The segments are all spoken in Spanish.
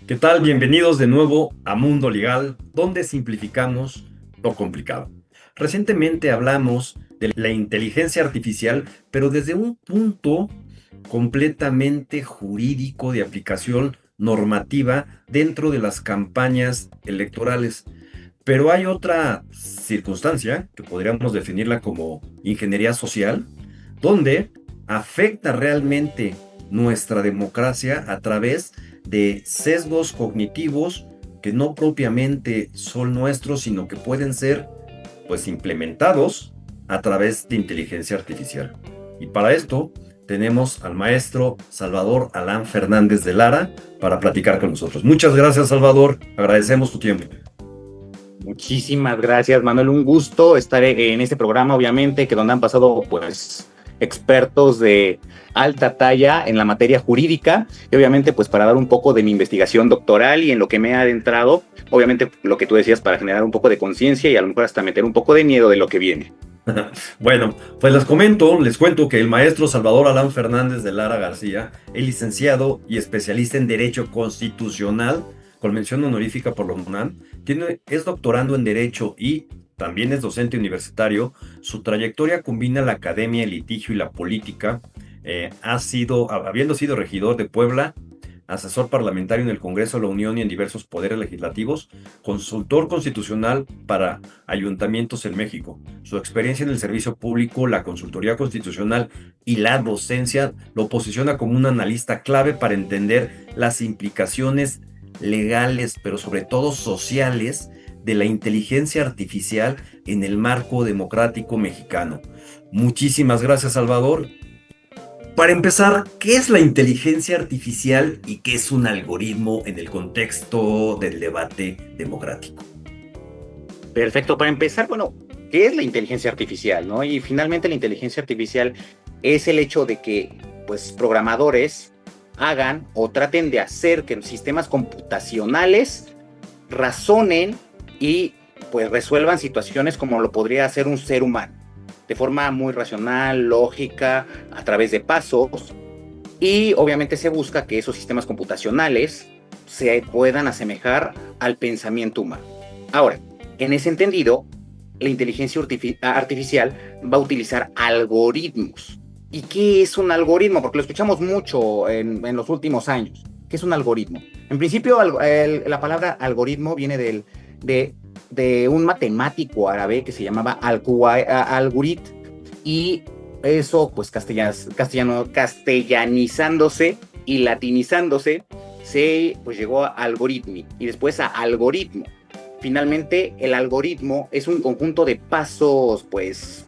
¿Qué tal? Bienvenidos de nuevo a Mundo Legal, donde simplificamos lo complicado. Recientemente hablamos de la inteligencia artificial, pero desde un punto completamente jurídico de aplicación normativa dentro de las campañas electorales. Pero hay otra circunstancia que podríamos definirla como ingeniería social, donde afecta realmente nuestra democracia a través de sesgos cognitivos que no propiamente son nuestros, sino que pueden ser pues implementados a través de inteligencia artificial. Y para esto tenemos al maestro Salvador Alán Fernández de Lara para platicar con nosotros. Muchas gracias, Salvador. Agradecemos tu tiempo. Muchísimas gracias, Manuel. Un gusto estar en este programa, obviamente, que donde han pasado, pues, expertos de alta talla en la materia jurídica y obviamente, pues, para dar un poco de mi investigación doctoral y en lo que me he adentrado, obviamente, lo que tú decías, para generar un poco de conciencia y a lo mejor hasta meter un poco de miedo de lo que viene. Bueno, pues les cuento que el maestro Salvador Alán Fernández de Lara García es licenciado y especialista en Derecho Constitucional con mención honorífica por la UNAM, es doctorando en Derecho y también es docente universitario. Su trayectoria combina la academia, el litigio y la política. Habiendo sido regidor de Puebla, asesor parlamentario en el Congreso de la Unión y en diversos poderes legislativos, consultor constitucional para ayuntamientos en México. Su experiencia en el servicio público, la consultoría constitucional y la docencia lo posiciona como un analista clave para entender las implicaciones legales, pero sobre todo sociales, de la inteligencia artificial en el marco democrático mexicano. Muchísimas gracias, Salvador. Para empezar, ¿qué es la inteligencia artificial y qué es un algoritmo en el contexto del debate democrático? Perfecto. Para empezar, bueno, ¿qué es la inteligencia artificial, no? Y finalmente la inteligencia artificial es el hecho de que, pues, programadores hagan o traten de hacer que los sistemas computacionales razonen y, pues, resuelvan situaciones como lo podría hacer un ser humano, de forma muy racional, lógica, a través de pasos. Y obviamente se busca que esos sistemas computacionales se puedan asemejar al pensamiento humano. Ahora, en ese entendido, la inteligencia artificial va a utilizar algoritmos. ¿Y qué es un algoritmo? Porque lo escuchamos mucho en los últimos años. ¿Qué es un algoritmo? En principio, la palabra algoritmo viene de un matemático árabe que se llamaba Algorit, y eso, pues, castellanizándose y latinizándose, pues llegó a algoritmi y después a algoritmo. Finalmente, el algoritmo es un conjunto de pasos, pues,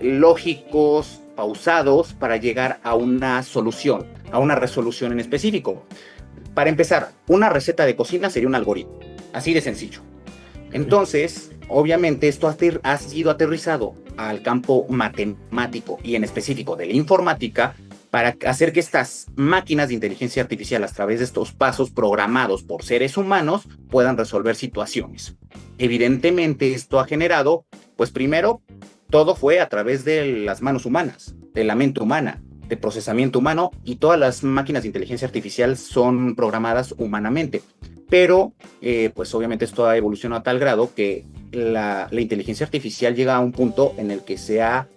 lógicos, pausados, para llegar a una solución, a una resolución en específico. Para empezar, una receta de cocina sería un algoritmo, así de sencillo. Entonces, obviamente, esto ha sido aterrizado al campo matemático y en específico de la informática para hacer que estas máquinas de inteligencia artificial, a través de estos pasos programados por seres humanos, puedan resolver situaciones. Evidentemente, esto ha generado, pues, primero, todo fue a través de las manos humanas, de la mente humana, de procesamiento humano, y todas las máquinas de inteligencia artificial son programadas humanamente. Pero, pues obviamente esto ha evolucionado a tal grado que la inteligencia artificial llega a un punto en el que se ha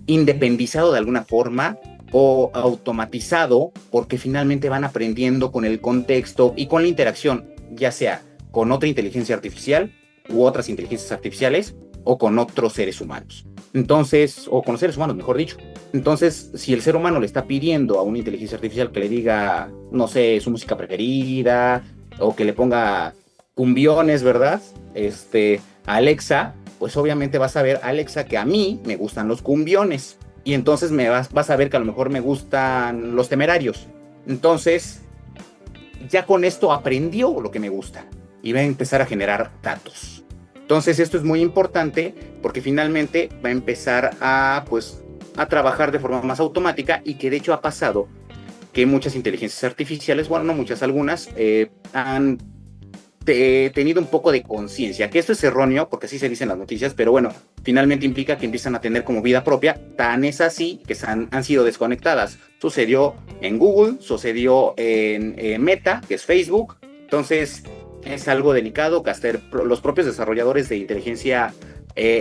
independizado de alguna forma o automatizado, porque finalmente van aprendiendo con el contexto y con la interacción, ya sea con otra inteligencia artificial u otras inteligencias artificiales, o con otros seres humanos. Entonces, o con los seres humanos, mejor dicho. Entonces, si el ser humano le está pidiendo a una inteligencia artificial que le diga, no sé, su música preferida, o que le ponga cumbiones, ¿verdad? Alexa, pues obviamente vas a ver, Alexa, que a mí me gustan los cumbiones. Y entonces vas a ver que a lo mejor me gustan los Temerarios. Entonces, ya con esto aprendió lo que me gusta y va a empezar a generar datos. Entonces, esto es muy importante porque finalmente va a empezar a trabajar de forma más automática, y que de hecho ha pasado que muchas inteligencias artificiales, bueno, no muchas, algunas, han tenido un poco de conciencia, que esto es erróneo porque así se dicen las noticias, pero bueno, finalmente implica que empiezan a tener como vida propia. Tan es así que han sido desconectadas. Sucedió en Google, sucedió en Meta, que es Facebook, Entonces, es algo delicado que hasta los propios desarrolladores de inteligencia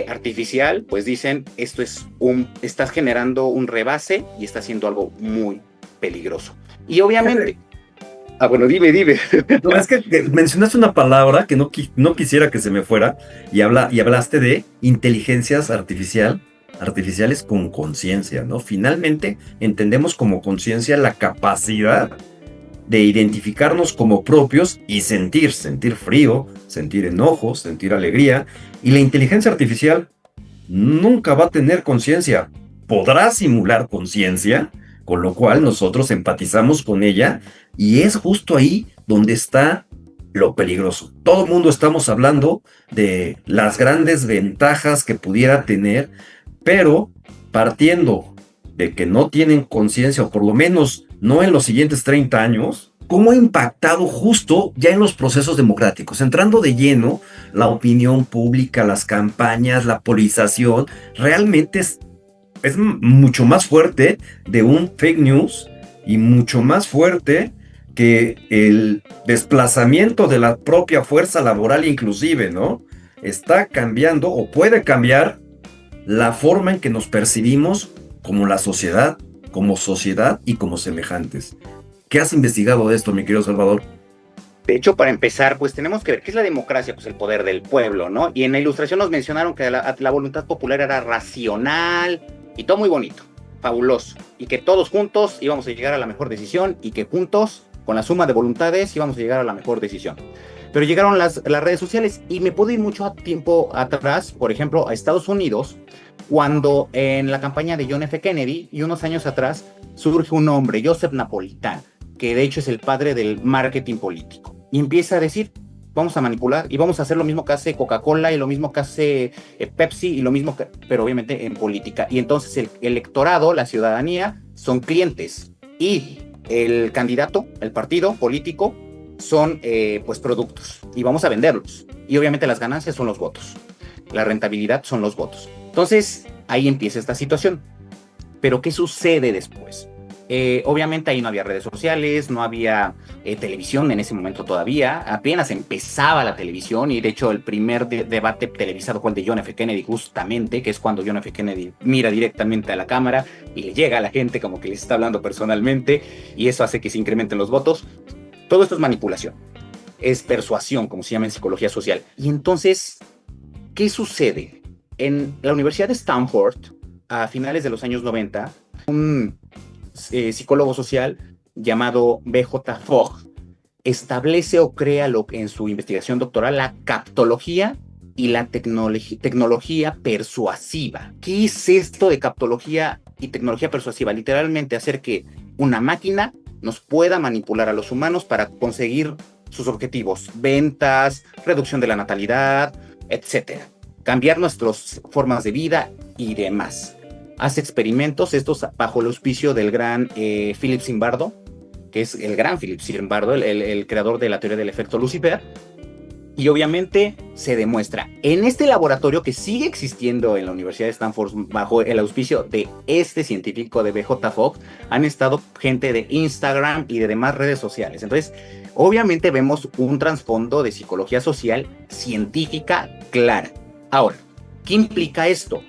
artificial, pues dicen, estás generando un rebase y está haciendo algo muy peligroso. Y obviamente, bueno, dime. No, es que mencionaste una palabra que no quisiera que se me fuera y hablaste de inteligencias artificiales con conciencia, ¿no? Finalmente entendemos como conciencia la capacidad de identificarnos como propios y sentir frío, sentir enojo, sentir alegría. Y la inteligencia artificial nunca va a tener conciencia. Podrá simular conciencia, con lo cual nosotros empatizamos con ella y es justo ahí donde está lo peligroso. Todo el mundo estamos hablando de las grandes ventajas que pudiera tener, pero partiendo de que no tienen conciencia, o por lo menos no en los siguientes 30 años, ¿cómo ha impactado justo ya en los procesos democráticos? Entrando de lleno, la opinión pública, las campañas, la polarización, realmente es mucho más fuerte de un fake news y mucho más fuerte que el desplazamiento de la propia fuerza laboral inclusive, ¿no? Está cambiando o puede cambiar la forma en que nos percibimos como la sociedad, como sociedad y como semejantes. ¿Qué has investigado de esto, mi querido Salvador? De hecho, para empezar, pues tenemos que ver qué es la democracia, pues el poder del pueblo, ¿no? Y en la ilustración nos mencionaron que la voluntad popular era racional y todo muy bonito, fabuloso, y que todos juntos íbamos a llegar a la mejor decisión y que juntos, con la suma de voluntades, íbamos a llegar a la mejor decisión. Pero llegaron las redes sociales y me puedo ir mucho tiempo atrás, por ejemplo, a Estados Unidos, cuando en la campaña de John F. Kennedy y unos años atrás surge un hombre, Joseph Napolitano, que de hecho es el padre del marketing político, y empieza a decir, vamos a manipular y vamos a hacer lo mismo que hace Coca-Cola y lo mismo que hace Pepsi y lo mismo que, pero obviamente en política. Y entonces el electorado, la ciudadanía, son clientes y el candidato, el partido político, son pues productos y vamos a venderlos. Y obviamente las ganancias son los votos, la rentabilidad son los votos. Entonces ahí empieza esta situación. Pero ¿qué sucede después? Obviamente ahí no había redes sociales, no había televisión en ese momento todavía, apenas empezaba la televisión y de hecho el primer debate televisado fue el de John F. Kennedy justamente, que es cuando John F. Kennedy mira directamente a la cámara y le llega a la gente como que les está hablando personalmente y eso hace que se incrementen los votos. Todo esto es manipulación, es persuasión, como se llama en psicología social. Y entonces, ¿qué sucede? En la Universidad de Stanford, a finales de los años 90, un psicólogo social llamado B.J. Fogg establece o crea en su investigación doctoral la captología y la tecnología persuasiva. ¿Qué es esto de captología y tecnología persuasiva? Literalmente hacer que una máquina nos pueda manipular a los humanos para conseguir sus objetivos, ventas, reducción de la natalidad, etcétera. Cambiar nuestras formas de vida y demás. Hace experimentos, estos bajo el auspicio del gran Philip Zimbardo, que es el gran Philip Zimbardo, el creador de la teoría del efecto Lucifer, y obviamente se demuestra en este laboratorio que sigue existiendo en la Universidad de Stanford bajo el auspicio de este científico de B.J. Fogg, han estado gente de Instagram y de demás redes sociales. Entonces, obviamente vemos un trasfondo de psicología social científica clara. Ahora, ¿qué implica esto?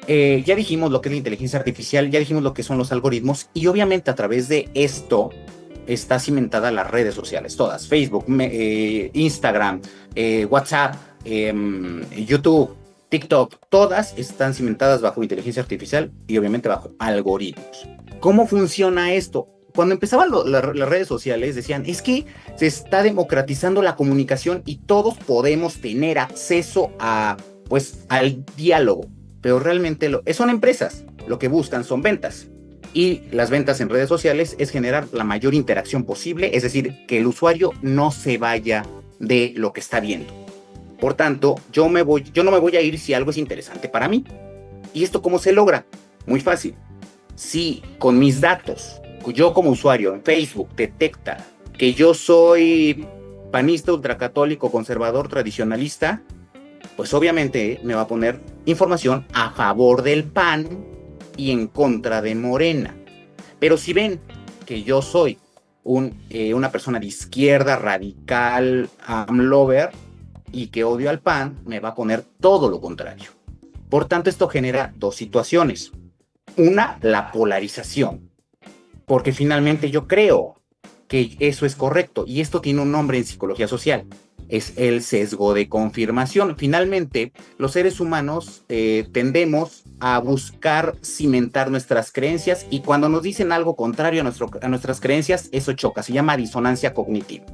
Ya dijimos lo que es la inteligencia artificial, ya dijimos lo que son los algoritmos y obviamente a través de esto está cimentada las redes sociales, todas, Facebook, Instagram, WhatsApp, YouTube, TikTok, todas están cimentadas bajo inteligencia artificial y obviamente bajo algoritmos. ¿Cómo funciona esto? Cuando empezaban las redes sociales decían, es que se está democratizando la comunicación y todos podemos tener acceso al diálogo, pero realmente son empresas, lo que buscan son ventas. Y las ventas en redes sociales es generar la mayor interacción posible, es decir, que el usuario no se vaya de lo que está viendo. Por tanto, yo no me voy a ir si algo es interesante para mí. ¿Y esto cómo se logra? Muy fácil. Si con mis datos, yo como usuario en Facebook detecta que yo soy panista, ultracatólico, conservador, tradicionalista, pues obviamente me va a poner información a favor del PAN y en contra de Morena. Pero si ven que yo soy una persona de izquierda, radical, amlover, y que odio al PAN, me va a poner todo lo contrario. Por tanto, esto genera dos situaciones. Una, la polarización, porque finalmente yo creo que eso es correcto, y esto tiene un nombre en psicología social, es el sesgo de confirmación. Finalmente, los seres humanos tendemos a buscar cimentar nuestras creencias, y cuando nos dicen algo contrario a nuestras creencias, eso choca, se llama disonancia cognitiva.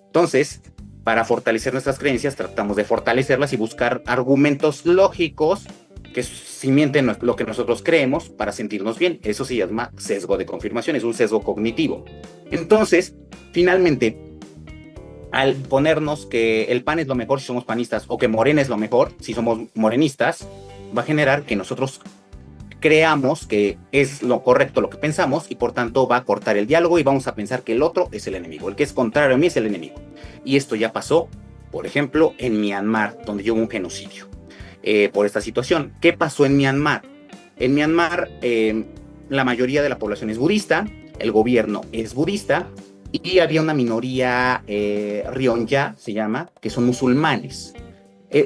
Entonces, para fortalecer nuestras creencias, tratamos de fortalecerlas y buscar argumentos lógicos que cimienten lo que nosotros creemos para sentirnos bien. Eso se llama sesgo de confirmación, es un sesgo cognitivo. Entonces, finalmente, al ponernos que el PAN es lo mejor si somos panistas, o que Morena es lo mejor si somos morenistas, va a generar que nosotros creamos que es lo correcto lo que pensamos, y por tanto va a cortar el diálogo y vamos a pensar que el otro es el enemigo, el que es contrario a mí es el enemigo. Y esto ya pasó, por ejemplo, en Myanmar, donde hubo un genocidio por esta situación. ¿Qué pasó en Myanmar? En Myanmar la mayoría de la población es budista, el gobierno es budista, y había una minoría Rohingya, se llama, que son musulmanes.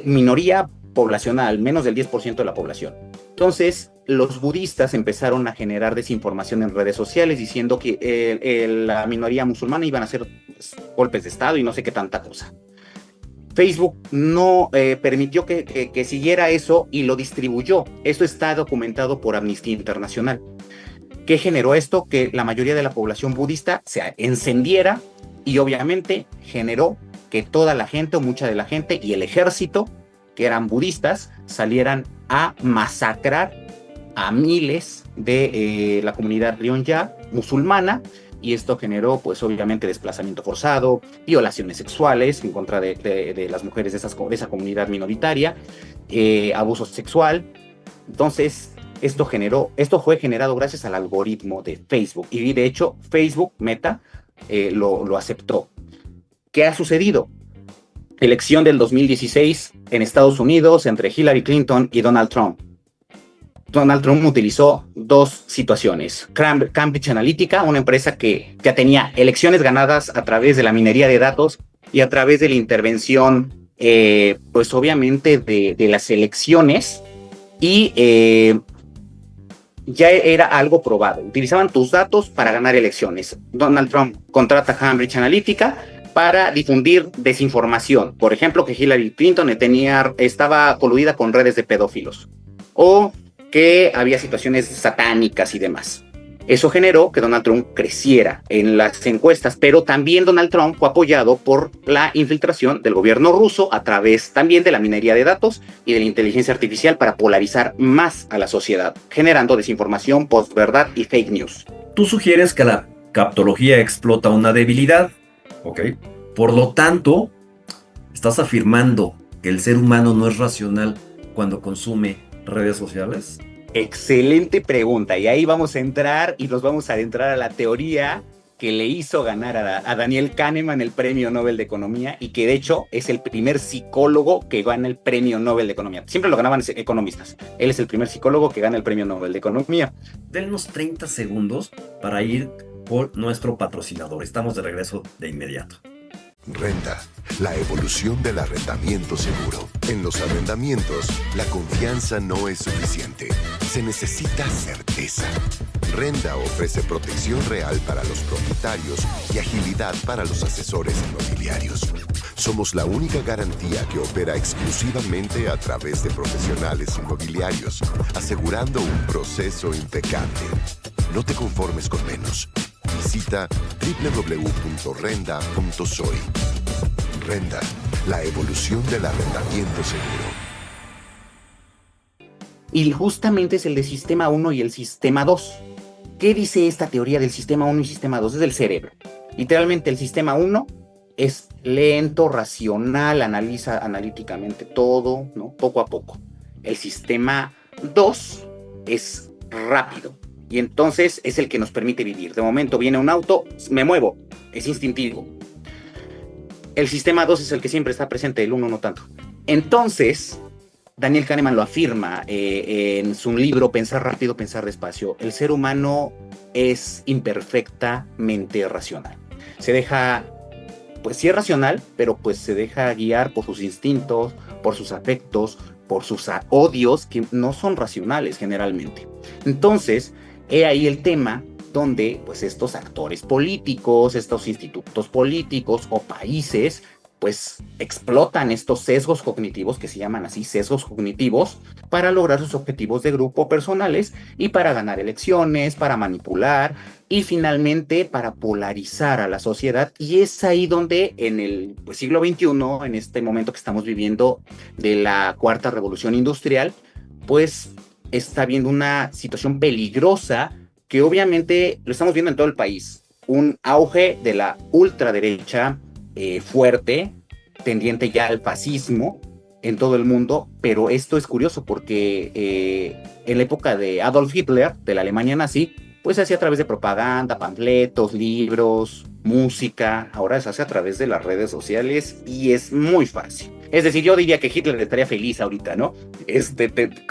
Minoría poblacional, menos del 10% de la población. Entonces, los budistas empezaron a generar desinformación en redes sociales diciendo que la minoría musulmana iban a hacer golpes de Estado y no sé qué tanta cosa. Facebook no permitió que siguiera eso y lo distribuyó. Esto está documentado por Amnistía Internacional. ¿Qué generó esto? Que la mayoría de la población budista se encendiera, y obviamente generó que toda la gente, o mucha de la gente, y el ejército, que eran budistas, salieran a masacrar a miles de la comunidad Rohingya musulmana, y esto generó, pues obviamente, desplazamiento forzado, violaciones sexuales en contra de las mujeres de esa comunidad minoritaria, abuso sexual. Entonces, esto fue generado gracias al algoritmo de Facebook, y de hecho Facebook, Meta, lo aceptó. ¿Qué ha sucedido? Elección del 2016 en Estados Unidos entre Hillary Clinton y Donald Trump. Donald Trump utilizó dos situaciones. Cambridge Analytica, una empresa que ya tenía elecciones ganadas a través de la minería de datos y a través de la intervención, pues obviamente de las elecciones, y ya era algo probado. Utilizaban tus datos para ganar elecciones. Donald Trump contrata a Cambridge Analytica para difundir desinformación. Por ejemplo, que Hillary Clinton estaba coludida con redes de pedófilos, o que había situaciones satánicas y demás. Eso generó que Donald Trump creciera en las encuestas, pero también Donald Trump fue apoyado por la infiltración del gobierno ruso a través también de la minería de datos y de la inteligencia artificial para polarizar más a la sociedad, generando desinformación, postverdad y fake news. Tú sugieres que la captología explota una debilidad, ¿ok? Por lo tanto, ¿estás afirmando que el ser humano no es racional cuando consume redes sociales? Excelente pregunta, y ahí vamos a entrar y nos vamos a adentrar a la teoría que le hizo ganar a Daniel Kahneman el Premio Nobel de Economía, y que de hecho es el primer psicólogo que gana el Premio Nobel de Economía. Siempre lo ganaban economistas. Él es el primer psicólogo que gana el Premio Nobel de Economía. Denos 30 segundos para ir por nuestro patrocinador. Estamos de regreso de inmediato. Renta, la evolución del arrendamiento seguro. En los arrendamientos, la confianza no es suficiente. Se necesita certeza. Renta ofrece protección real para los propietarios y agilidad para los asesores inmobiliarios. Somos la única garantía que opera exclusivamente a través de profesionales inmobiliarios, asegurando un proceso impecable. No te conformes con menos. Visita www.renda.soy. Renda, la evolución del arrendamiento seguro. Y justamente es el de sistema 1 y el sistema 2. ¿Qué dice esta teoría del sistema 1 y sistema 2? Es del cerebro. Literalmente el sistema 1 es lento, racional, analiza analíticamente todo, ¿no? Poco a poco. El sistema 2 es rápido, y entonces es el que nos permite vivir. De momento viene un auto, me muevo, es instintivo. El sistema 2 es el que siempre está presente, el 1 no tanto. Entonces, Daniel Kahneman lo afirma en su libro Pensar rápido, pensar despacio. El ser humano es imperfectamente racional. Se deja, pues sí es racional, pero pues se deja guiar por sus instintos, por sus afectos, por sus odios, que no son racionales generalmente. Entonces, he ahí el tema donde pues estos actores políticos, estos institutos políticos o países, pues explotan estos sesgos cognitivos, que se llaman así, sesgos cognitivos, para lograr sus objetivos de grupo personales y para ganar elecciones, para manipular y finalmente para polarizar a la sociedad. Y es ahí donde en el pues, siglo XXI, en este momento que estamos viviendo de la cuarta revolución industrial, pues está habiendo una situación peligrosa que obviamente lo estamos viendo en todo el país. Un auge de la ultraderecha fuerte, tendiente ya al fascismo en todo el mundo, pero esto es curioso porque en la época de Adolf Hitler, de la Alemania nazi, pues se hacía a través de propaganda, panfletos, libros, música. Ahora se hace a través de las redes sociales y es muy fácil. Es decir, yo diría que Hitler estaría feliz ahorita, ¿no?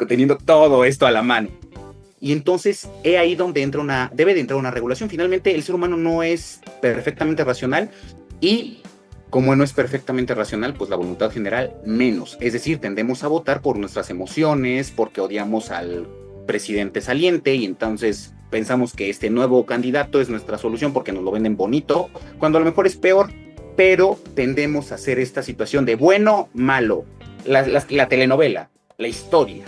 Teniendo todo esto a la mano. Y entonces, es ahí donde debe de entrar una regulación. Finalmente, el ser humano no es perfectamente racional y como no es perfectamente racional, pues la voluntad general menos. Es decir, tendemos a votar por nuestras emociones, porque odiamos al presidente saliente y entonces pensamos que este nuevo candidato es nuestra solución porque nos lo venden bonito, cuando a lo mejor es peor, pero tendemos a hacer esta situación de bueno, malo, la telenovela, la historia.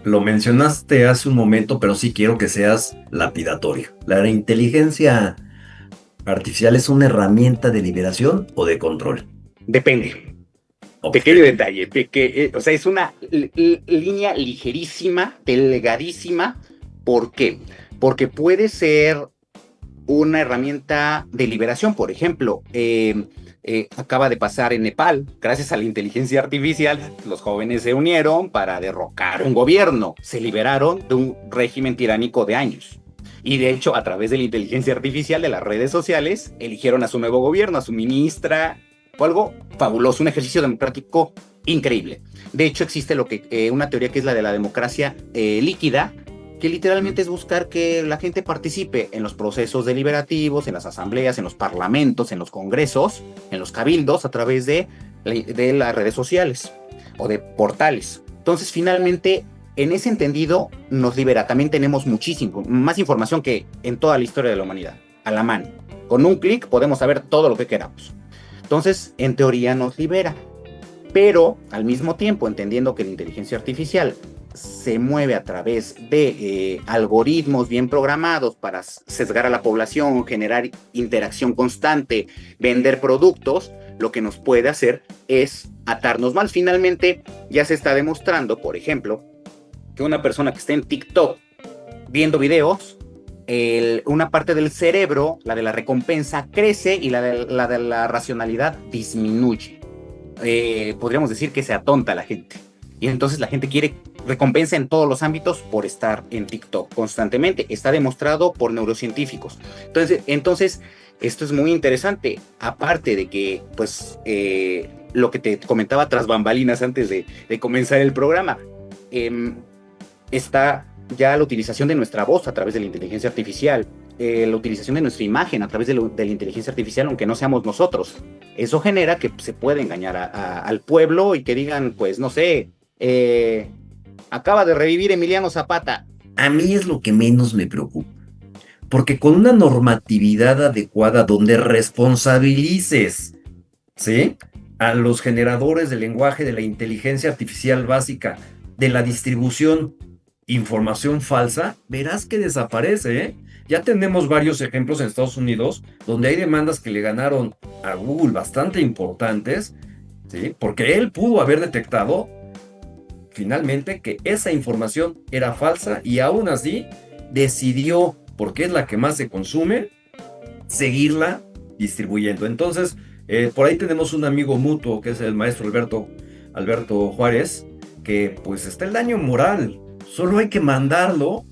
Lo mencionaste hace un momento, pero sí quiero que seas lapidatorio. ¿La inteligencia artificial es una herramienta de liberación o de control? Depende. Okay. Pequeño detalle, o sea, es una línea ligerísima, delgadísima. ¿Por qué? Porque puede ser una herramienta de liberación. Por ejemplo, acaba de pasar en Nepal, gracias a la inteligencia artificial, los jóvenes se unieron para derrocar un gobierno, se liberaron de un régimen tiránico de años. Y de hecho, a través de la inteligencia artificial de las redes sociales, eligieron a su nuevo gobierno, a su ministra. Fue algo fabuloso, un ejercicio democrático increíble. De hecho, existe una teoría que es la de la democracia líquida, que literalmente es buscar que la gente participe en los procesos deliberativos, en las asambleas, en los parlamentos, en los congresos, en los cabildos, a través de las redes sociales o de portales. Entonces, finalmente, en ese entendido, nos libera. También tenemos muchísimo, más información que en toda la historia de la humanidad, a la mano. Con un clic podemos saber todo lo que queramos. Entonces, en teoría nos libera. Pero, al mismo tiempo, entendiendo que la inteligencia artificial se mueve a través de algoritmos bien programados para sesgar a la población, generar interacción constante, vender productos, lo que nos puede hacer es atarnos mal. Finalmente, ya se está demostrando, por ejemplo, que una persona que esté en TikTok viendo videos, una parte del cerebro, la de la recompensa, crece y la de la racionalidad disminuye. Podríamos decir que se atonta la gente. Y entonces la gente quiere recompensa en todos los ámbitos por estar en TikTok constantemente. Está demostrado por neurocientíficos. Entonces esto es muy interesante. Aparte de que, pues, lo que te comentaba tras bambalinas antes de comenzar el programa, está ya la utilización de nuestra voz a través de la inteligencia artificial, la utilización de nuestra imagen a través de la inteligencia artificial, aunque no seamos nosotros. Eso genera que se puede engañar al pueblo y que digan, pues, no sé, acaba de revivir Emiliano Zapata. A mí es lo que menos me preocupa, porque con una normatividad adecuada donde responsabilices, ¿sí?, a los generadores del lenguaje, de la inteligencia artificial básica, de la distribución información falsa, verás que desaparece, ¿eh? Ya tenemos varios ejemplos en Estados Unidos donde hay demandas que le ganaron a Google bastante importantes, ¿sí?, porque él pudo haber detectado finalmente que esa información era falsa y aún así decidió, porque es la que más se consume, seguirla distribuyendo. Entonces, por ahí tenemos un amigo mutuo que es el maestro Alberto Juárez, que pues está el daño moral. Solo hay que mandarlo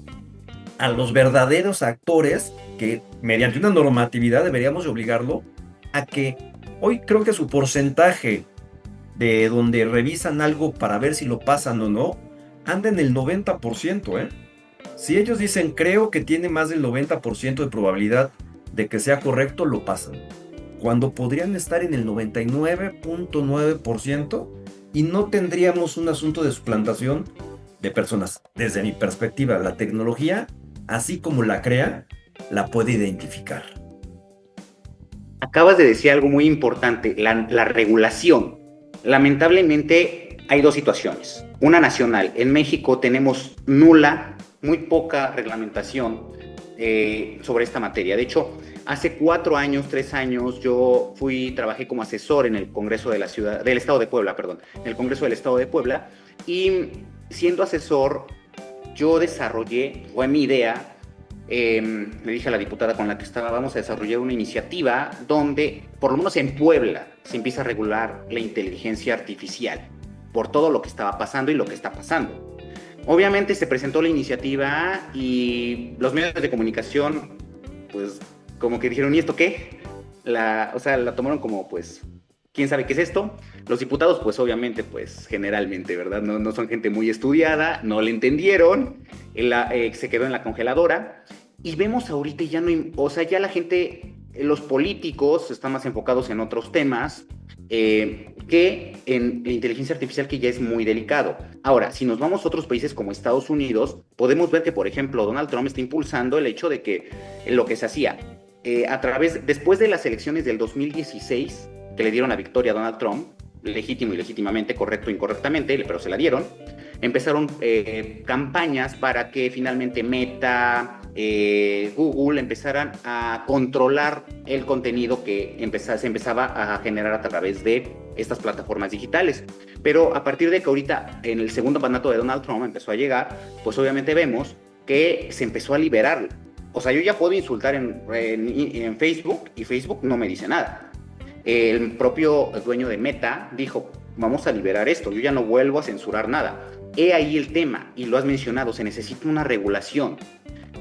a los verdaderos actores que mediante una normatividad deberíamos obligarlo a que, hoy creo que su porcentaje de donde revisan algo para ver si lo pasan o no, anda en el 90%, ¿eh? Si ellos dicen, creo que tiene más del 90% de probabilidad de que sea correcto, lo pasan. Cuando podrían estar en el 99.9% y no tendríamos un asunto de suplantación de personas. Desde mi perspectiva, la tecnología, así como la crea, la puede identificar. Acabas de decir algo muy importante, la regulación. Lamentablemente hay dos situaciones. Una nacional. En México tenemos nula, muy poca reglamentación sobre esta materia. De hecho, hace 4 años, 3 años, yo trabajé como asesor en el Congreso de del Estado de Puebla, perdón, en el Congreso del Estado de Puebla, y siendo asesor, yo desarrollé, fue mi idea, le dije a la diputada con la que estaba, vamos a desarrollar una iniciativa donde, por lo menos en Puebla, se empieza a regular la inteligencia artificial por todo lo que estaba pasando y lo que está pasando. Obviamente se presentó la iniciativa y los medios de comunicación, pues, como que dijeron, ¿y esto qué? La tomaron como, pues, ¿quién sabe qué es esto? Los diputados, pues, obviamente, pues, generalmente, ¿verdad? No son gente muy estudiada, no le entendieron, se quedó en la congeladora. Y vemos ahorita ya no, ya la gente, los políticos están más enfocados en otros temas que en la inteligencia artificial, que ya es muy delicado. Ahora, si nos vamos a otros países como Estados Unidos, podemos ver que, por ejemplo, Donald Trump está impulsando el hecho de que lo que se hacía después de las elecciones del 2016, que le dieron la victoria a Donald Trump, legítimo y legítimamente, correcto o incorrectamente, pero se la dieron, empezaron campañas para que finalmente Meta, Google empezaran a controlar el contenido que se empezaba a generar a través de estas plataformas digitales. Pero a partir de que ahorita en el segundo mandato de Donald Trump empezó a llegar, pues obviamente vemos que se empezó a liberar. O sea, yo ya puedo insultar en Facebook y Facebook no me dice nada. El propio dueño de Meta dijo, vamos a liberar esto, yo ya no vuelvo a censurar nada. He ahí el tema, y lo has mencionado, se necesita una regulación,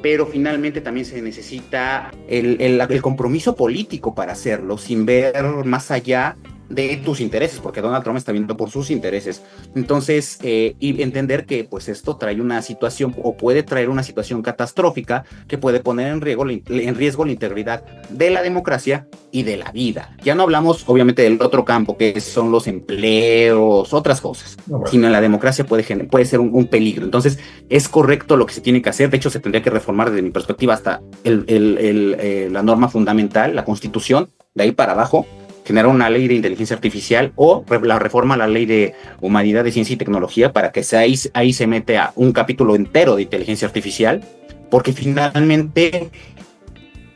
pero finalmente también se necesita el compromiso político para hacerlo, sin ver más allá de tus intereses, porque Donald Trump está viendo por sus intereses. Entonces, y entender que pues esto trae una situación, o puede traer una situación catastrófica que puede poner en riesgo la integridad de la democracia y de la vida. Ya no hablamos obviamente del otro campo, que son los empleos, otras cosas, sino en la democracia puede ser un peligro. Entonces, es correcto lo que se tiene que hacer. De hecho, se tendría que reformar desde mi perspectiva hasta la norma fundamental, la Constitución, de ahí para abajo, generar una ley de inteligencia artificial o la reforma a la ley de humanidad, de ciencia y tecnología, para que ahí se mete a un capítulo entero de inteligencia artificial, porque finalmente,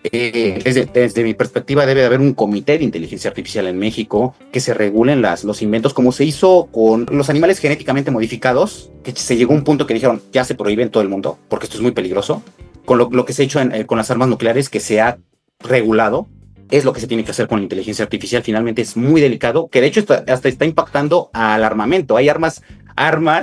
desde mi perspectiva, debe de haber un comité de inteligencia artificial en México que se regulen los inventos, como se hizo con los animales genéticamente modificados, que se llegó a un punto que dijeron, ya se prohíbe en todo el mundo, porque esto es muy peligroso, con lo que se ha hecho con las armas nucleares, que se ha regulado. Es lo que se tiene que hacer con la inteligencia artificial. Finalmente es muy delicado, que de hecho hasta está impactando al armamento. Hay armas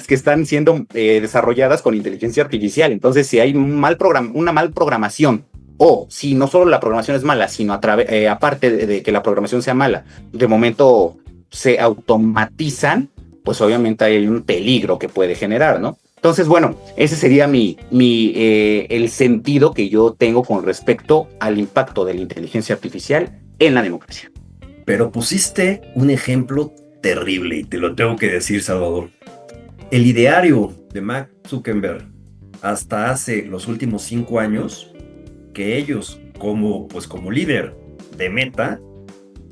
que están siendo desarrolladas con inteligencia artificial. Entonces, si hay una mal programación, o si no solo la programación es mala, sino aparte de que la programación sea mala, de momento se automatizan, pues obviamente hay un peligro que puede generar, ¿no? Entonces, bueno, ese sería el sentido que yo tengo con respecto al impacto de la inteligencia artificial en la democracia. Pero pusiste un ejemplo terrible y te lo tengo que decir, Salvador. El ideario de Mark Zuckerberg hasta hace los últimos 5 años, que ellos como líder de Meta,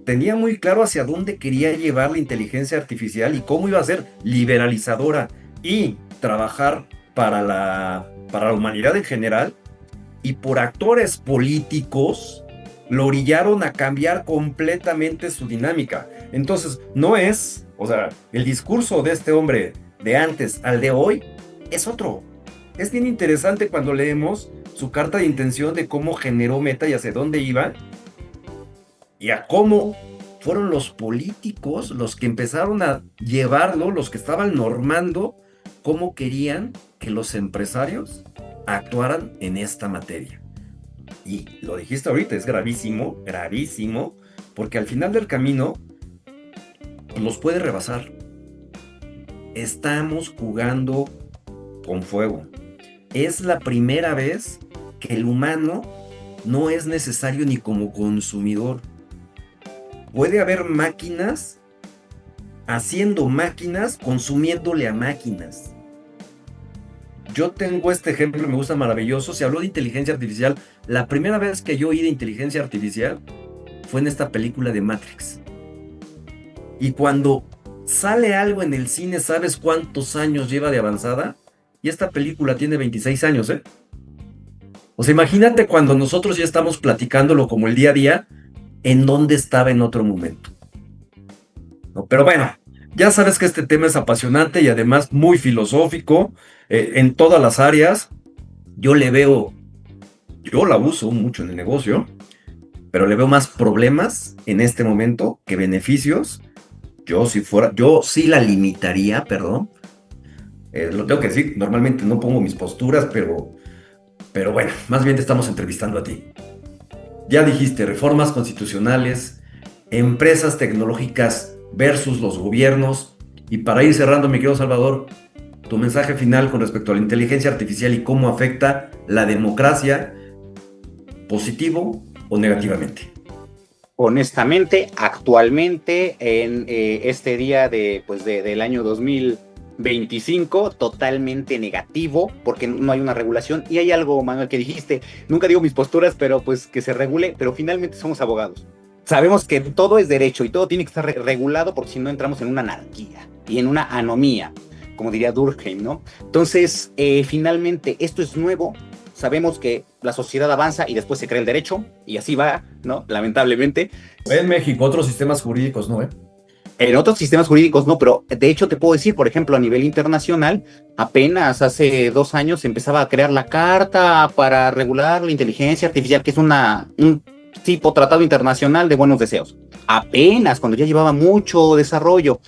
tenía muy claro hacia dónde quería llevar la inteligencia artificial y cómo iba a ser liberalizadora y trabajar para la humanidad en general, y por actores políticos lo orillaron a cambiar completamente su dinámica. Entonces, el discurso de este hombre de antes al de hoy es otro. Es bien interesante cuando leemos su carta de intención de cómo generó Meta y hacia dónde iba, y a cómo fueron los políticos los que empezaron a llevarlo, los que estaban normando cómo querían que los empresarios actuaran en esta materia. Y lo dijiste ahorita, es gravísimo, gravísimo, porque al final del camino los puede rebasar. Estamos jugando con fuego. es la primera vez que el humano no es necesario ni como consumidor. Puede haber máquinas haciendo máquinas, consumiéndole a máquinas. Yo tengo este ejemplo, me gusta maravilloso. Se habló de inteligencia artificial. La primera vez que yo oí de inteligencia artificial fue en esta película de Matrix. Y cuando sale algo en el cine, ¿sabes cuántos años lleva de avanzada? Y esta película tiene 26 años, ¿eh? O sea, imagínate cuando nosotros ya estamos platicándolo como el día a día, en dónde estaba en otro momento. ¿No? Pero bueno, ya sabes que este tema es apasionante y además muy filosófico en todas las áreas. Yo la uso mucho en el negocio, pero le veo más problemas en este momento que beneficios. Yo sí la limitaría, perdón. Lo tengo que decir, normalmente no pongo mis posturas, pero bueno, más bien te estamos entrevistando a ti. Ya dijiste, reformas constitucionales, empresas tecnológicas versus los gobiernos. Y para ir cerrando, mi querido Salvador, tu mensaje final con respecto a la inteligencia artificial y cómo afecta la democracia, positivo o negativamente. Honestamente, actualmente, en este día del año 2025, totalmente negativo, porque no hay una regulación. Y hay algo, Manuel, que dijiste, nunca digo mis posturas, pero pues que se regule, pero finalmente somos abogados. Sabemos que todo es derecho y todo tiene que estar regulado, porque si no entramos en una anarquía y en una anomía, como diría Durkheim, ¿no? Entonces, finalmente, esto es nuevo. Sabemos que la sociedad avanza y después se crea el derecho, y así va, ¿no? Lamentablemente. En México, otros sistemas jurídicos, ¿no? En otros sistemas jurídicos no, pero de hecho te puedo decir, por ejemplo, a nivel internacional, apenas hace 2 años se empezaba a crear la Carta para regular la inteligencia artificial, que es un tipo tratado internacional de buenos deseos. Apenas, cuando ya llevaba mucho desarrollo.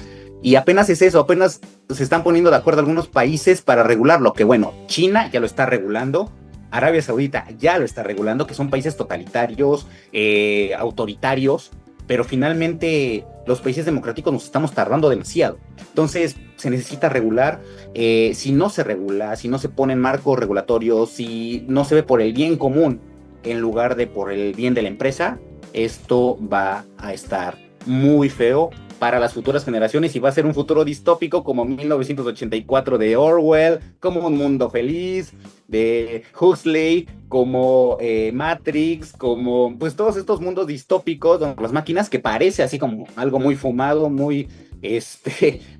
Y apenas es eso, apenas se están poniendo de acuerdo algunos países para regularlo, que bueno, China ya lo está regulando, Arabia Saudita ya lo está regulando, que son países totalitarios, autoritarios, pero finalmente los países democráticos nos estamos tardando demasiado. Entonces se necesita regular. Si no se regula, si no se ponen marcos regulatorios, si no se ve por el bien común en lugar de por el bien de la empresa, esto va a estar muy feo para las futuras generaciones y va a ser un futuro distópico como 1984 de Orwell, como Un Mundo Feliz de Huxley, como Matrix, como pues todos estos mundos distópicos donde las máquinas, que parece así como algo muy fumado, muy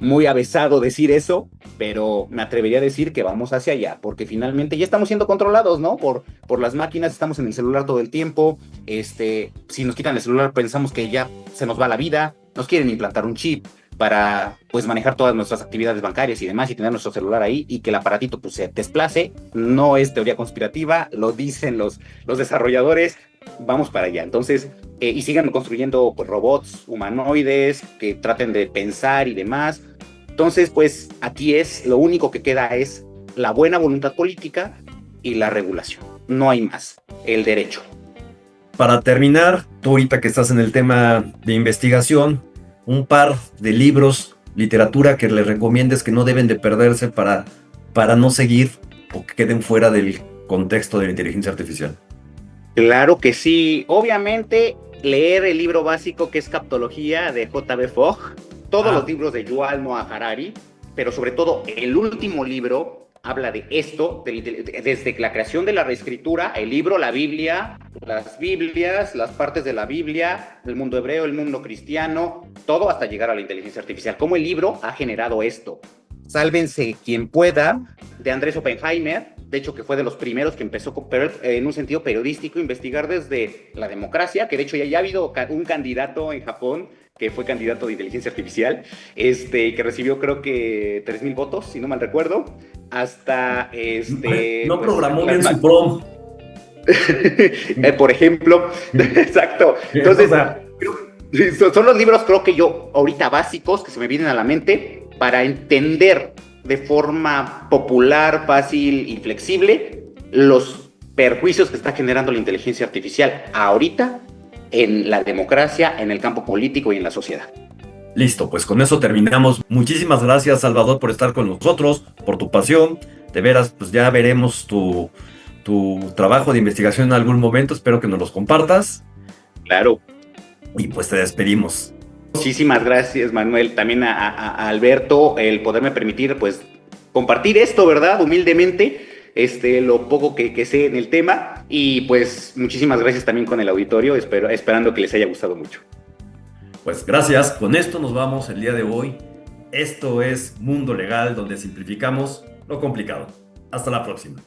muy avesado decir eso, pero me atrevería a decir que vamos hacia allá, porque finalmente ya estamos siendo controlados, ¿no? Por las máquinas, estamos en el celular todo el tiempo. Si nos quitan el celular pensamos que ya se nos va la vida, nos quieren implantar un chip para pues manejar todas nuestras actividades bancarias y demás, y tener nuestro celular ahí y que el aparatito pues se desplace. No es teoría conspirativa, lo dicen los desarrolladores. Vamos para allá. Entonces, y sigan construyendo pues robots humanoides que traten de pensar y demás. Entonces, pues aquí lo único que queda es la buena voluntad política y la regulación. No hay más. El derecho. Para terminar, tú ahorita que estás en el tema de investigación, un par de libros, literatura que le recomiendes que no deben de perderse para no seguir o que queden fuera del contexto de la inteligencia artificial. Claro que sí. Obviamente, leer el libro básico que es Captología de J.B. Fogg, todos los libros de Yuval Noah Harari, pero sobre todo el último libro habla de esto, desde la creación de la reescritura, el libro, la Biblia, las Biblias, las partes de la Biblia, el mundo hebreo, el mundo cristiano, todo hasta llegar a la inteligencia artificial. ¿Cómo el libro ha generado esto? Sálvense quien pueda, de Andrés Oppenheimer, de hecho que fue de los primeros que empezó en un sentido periodístico a investigar desde la democracia, que de hecho ya ha habido un candidato en Japón que fue candidato de inteligencia artificial, que recibió creo que 3,000 votos, si no mal recuerdo, hasta no pues, programó bien su prom. Por ejemplo, exacto. Entonces, son los libros creo que yo ahorita básicos que se me vienen a la mente para entender de forma popular, fácil y flexible los perjuicios que está generando la inteligencia artificial ahorita en la democracia, en el campo político y en la sociedad. Listo, pues con eso terminamos. Muchísimas gracias, Salvador, por estar con nosotros, por tu pasión. De veras, pues ya veremos tu trabajo de investigación en algún momento. Espero que nos los compartas. Claro. Y pues te despedimos. Muchísimas gracias, Manuel. También a Alberto, el poderme permitir, pues, compartir esto, ¿verdad? Humildemente, lo poco que sé en el tema. Y pues, muchísimas gracias también con el auditorio, esperando que les haya gustado mucho. Pues gracias, con esto nos vamos el día de hoy. Esto es Mundo Legal, donde simplificamos lo complicado. Hasta la próxima.